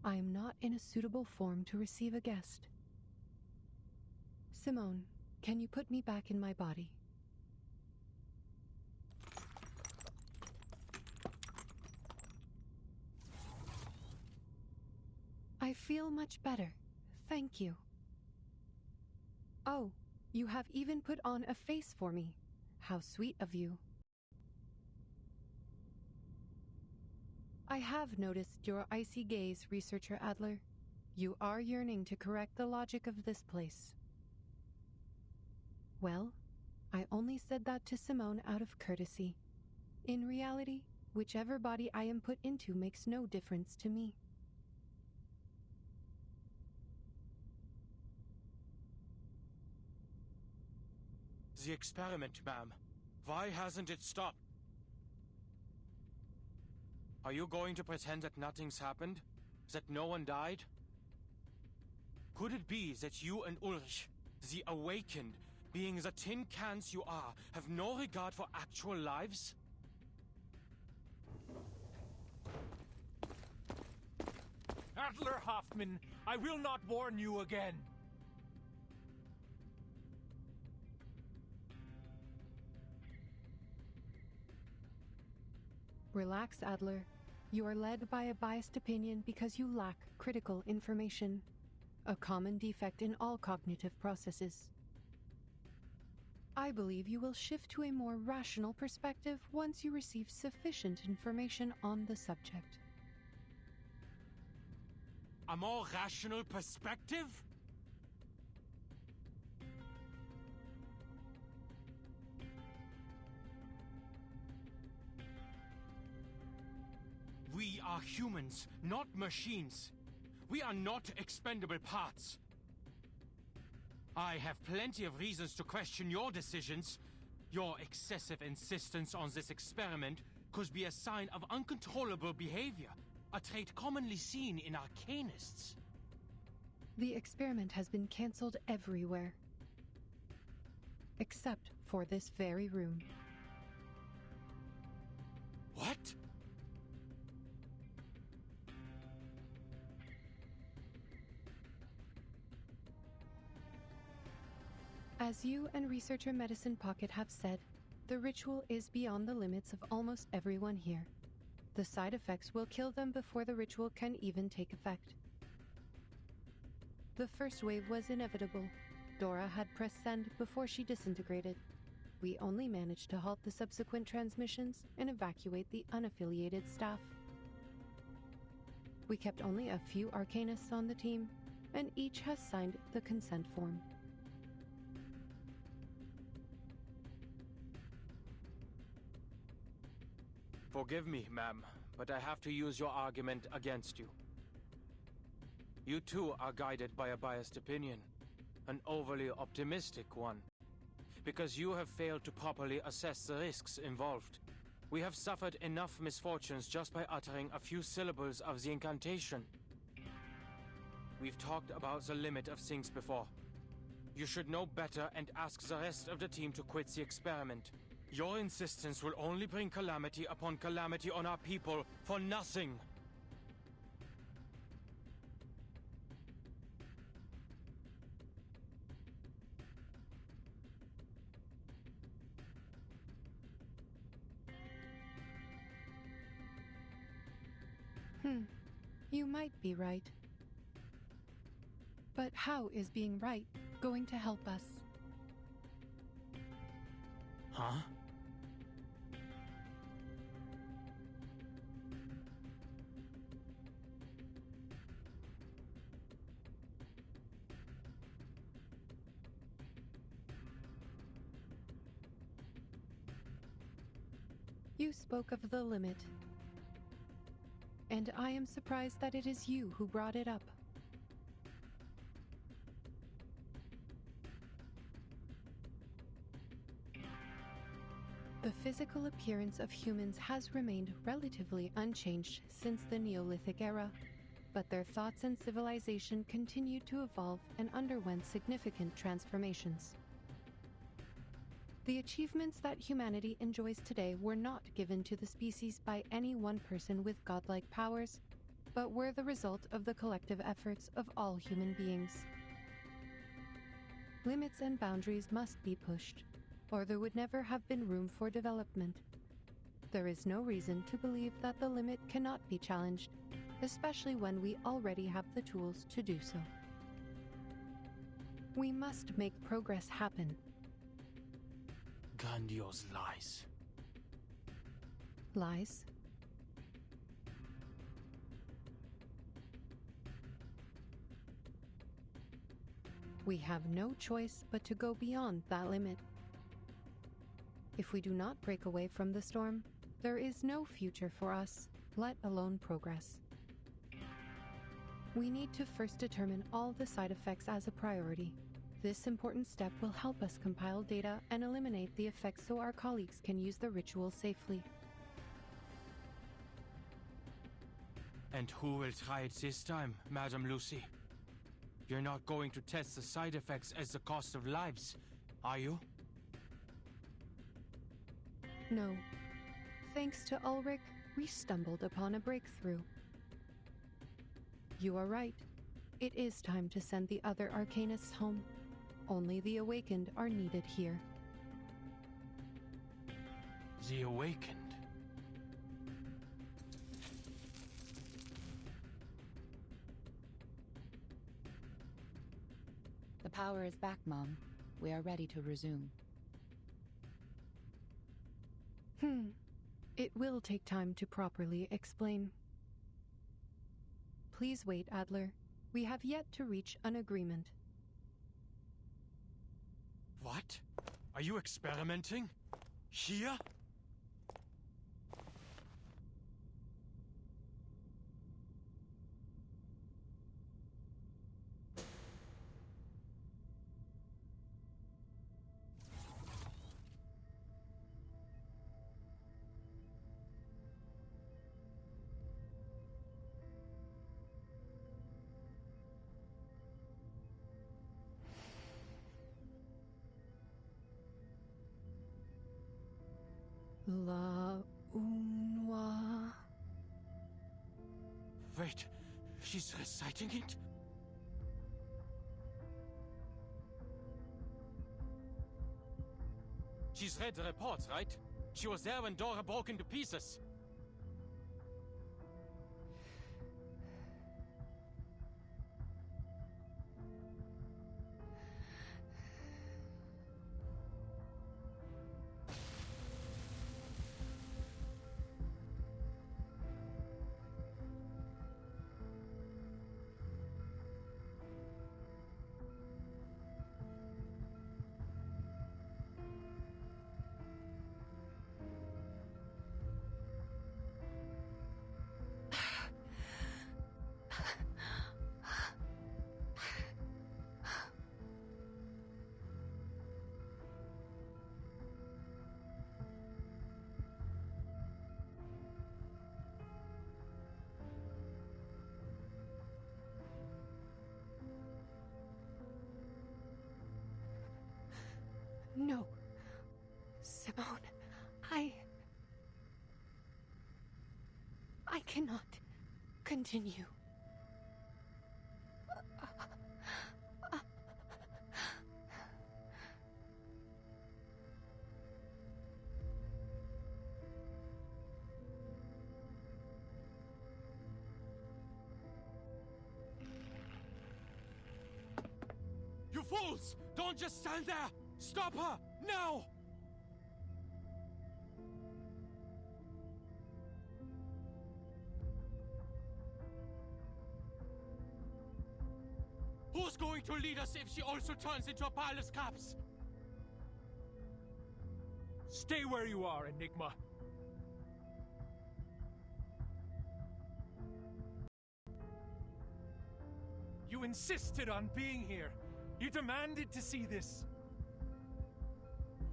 I am not in a suitable form to receive a guest. Simone, can you put me back in my body? I feel much better. Thank you. Oh, you have even put on a face for me. How sweet of you. I have noticed your icy gaze, Researcher Adler. You are yearning to correct the logic of this place. Well, I only said that to Simone out of courtesy. In reality, whichever body I am put into makes no difference to me. The experiment, ma'am. Why hasn't it stopped? Are you going to pretend that nothing's happened? That no one died? Could it be that you and Ulrich, the awakened, being the tin cans you are, have no regard for actual lives? Adler Hoffman, I will not warn you again. Relax, Adler. You are led by a biased opinion because you lack critical information, a common defect in all cognitive processes. I believe you will shift to a more rational perspective once you receive sufficient information on the subject. A more rational perspective? We are humans, not machines. We are not expendable parts. I have plenty of reasons to question your decisions. Your excessive insistence on this experiment could be a sign of uncontrollable behavior, a trait commonly seen in arcanists. The experiment has been cancelled everywhere, except for this very room. What? As you and Researcher Medicine Pocket have said, the ritual is beyond the limits of almost everyone here. The side effects will kill them before the ritual can even take effect. The first wave was inevitable. Dora had pressed send before she disintegrated. We only managed to halt the subsequent transmissions and evacuate the unaffiliated staff. We kept only a few arcanists on the team, and each has signed the consent form. Forgive me, ma'am, but I have to use your argument against you. You too are guided by a biased opinion, an overly optimistic one, because you have failed to properly assess the risks involved. We have suffered enough misfortunes just by uttering a few syllables of the incantation. We've talked about the limit of things before. You should know better and ask the rest of the team to quit the experiment. Your insistence will only bring calamity upon calamity on our people for nothing. You might be right. But how is being right going to help us? Huh? You spoke of the limit, and I am surprised that it is you who brought it up. The physical appearance of humans has remained relatively unchanged since the Neolithic era, but their thoughts and civilization continued to evolve and underwent significant transformations. The achievements that humanity enjoys today were not given to the species by any one person with godlike powers, but were the result of the collective efforts of all human beings. Limits and boundaries must be pushed, or there would never have been room for development. There is no reason to believe that the limit cannot be challenged, especially when we already have the tools to do so. We must make progress happen. Grandiose lies. Lies? We have no choice but to go beyond that limit. If we do not break away from the storm, there is no future for us, let alone progress. We need to first determine all the side effects as a priority. This important step will help us compile data and eliminate the effects so our colleagues can use the ritual safely. And who will try it this time, Madam Lucy? You're not going to test the side effects as the cost of lives, are you? No. Thanks to Ulrich, we stumbled upon a breakthrough. You are right. It is time to send the other Arcanists home. Only the Awakened are needed here. The Awakened? The power is back, Mom. We are ready to resume. It will take time to properly explain. Please wait, Adler. We have yet to reach an agreement. What? Are you experimenting? Here? La Unwa. Wait, she's reciting it? She's read the reports, right? She was there when Dora broke into pieces. No. Simone, I cannot continue. You fools! Don't just stand there! Stop her! Now! Who's going to lead us if she also turns into a pile of scraps? Stay where you are, Enigma. You insisted on being here. You demanded to see this.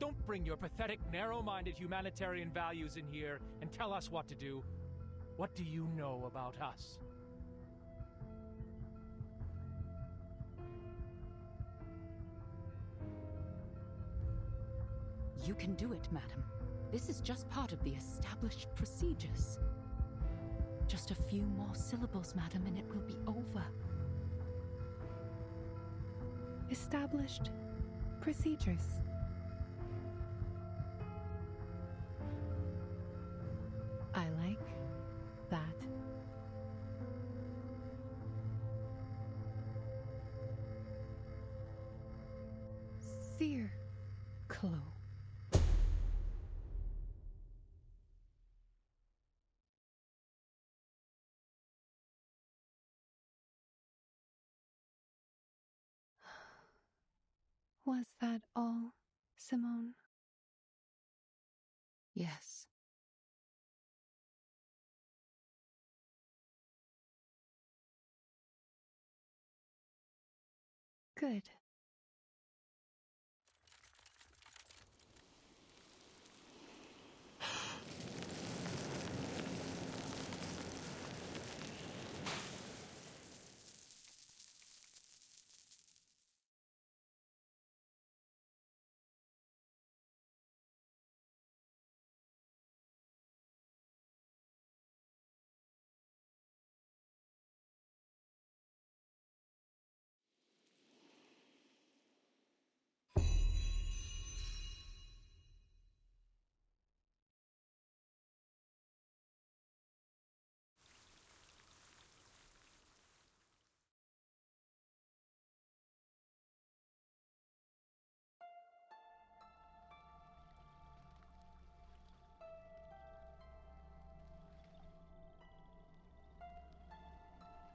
Don't bring your pathetic, narrow-minded humanitarian values in here and tell us what to do. What do you know about us? You can do it, madam. This is just part of the established procedures. Just a few more syllables, madam, and it will be over. Established procedures. I like that. Seer Clo. Was that all, Simone? Yes. Good.